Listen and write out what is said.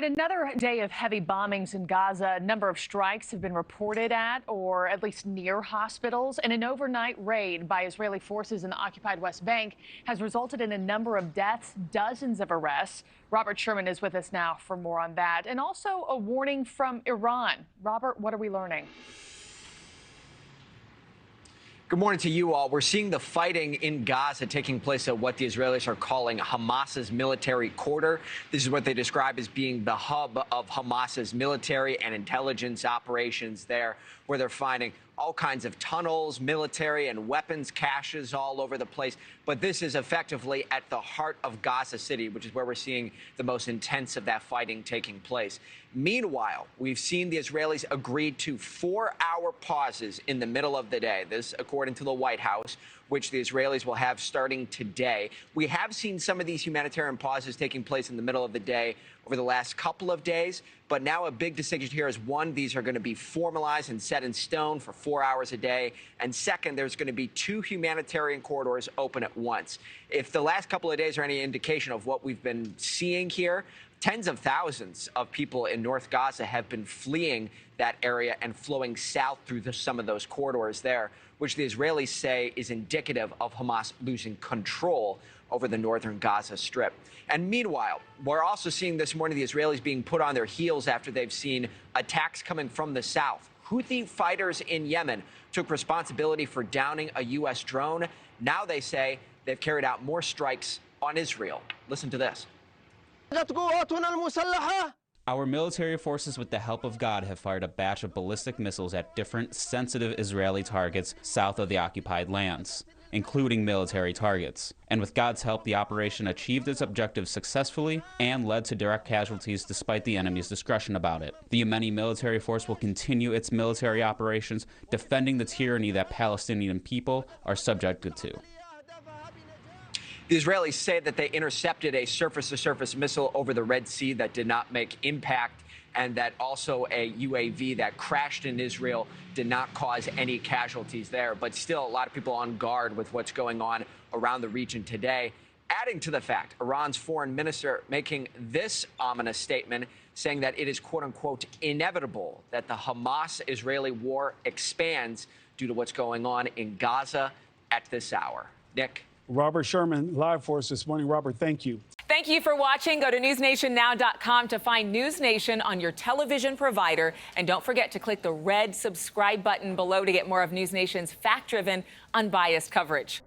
another day of heavy bombings in Gaza. A number of strikes have been reported at or at least near hospitals. And an overnight raid by Israeli forces in the occupied West Bank has resulted in a number of deaths, dozens of arrests. Robert Sherman is with us now for more on that. And also a warning from Iran. Robert, what are we learning? Good morning to you all. We're seeing the fighting in Gaza taking place at what the Israelis are calling Hamas's military quarter. This is what they describe as being the hub of Hamas's military and intelligence operations there, where they're finding all kinds of tunnels, military and weapons caches all over the place. But this is effectively at the heart of Gaza City, which is where we're seeing the most intense of that fighting taking place. Meanwhile, we've seen the Israelis agree to 4-hour pauses in the middle of the day. This, according to the White House, which the Israelis will have starting today. We have seen some of these humanitarian pauses taking place in the middle of the day over the last couple of days. But now a big decision here is, one, these are going to be formalized and set in stone for 4 hours a day. And second, there's going to be 2 humanitarian corridors open at once. If the last couple of days are any indication of what we've been seeing here, tens of thousands of people in North Gaza have been fleeing that area and flowing south through some of those corridors there, which the Israelis say is indicative of Hamas losing control over the northern Gaza Strip. And meanwhile, we're also seeing this morning the Israelis being put on their heels after they've seen attacks coming from the south. Houthi fighters in Yemen took responsibility for downing a U.S. drone. Now they say they've carried out more strikes on Israel. Listen to this. Our military forces, with the help of God, have fired a batch of ballistic missiles at different sensitive Israeli targets south of the occupied lands, including military targets. And with God's help, the operation achieved its objectives successfully and led to direct casualties despite the enemy's discretion about it. The Yemeni military force will continue its military operations, defending the tyranny that Palestinian people are subjected to. The Israelis say that they intercepted a surface-to-surface missile over the Red Sea that did not make impact, and that also a UAV that crashed in Israel did not cause any casualties there. But still, a lot of people on guard with what's going on around the region today. Adding to the fact, Iran's foreign minister making this ominous statement, saying that it is, quote-unquote, inevitable that the Hamas-Israeli war expands due to what's going on in Gaza at this hour. Nick? Robert Sherman, live for us this morning. Robert, thank you. Thank you for watching. Go to newsnationnow.com to find NewsNation on your television provider. And don't forget to click the red subscribe button below to get more of NewsNation's fact-driven, unbiased coverage.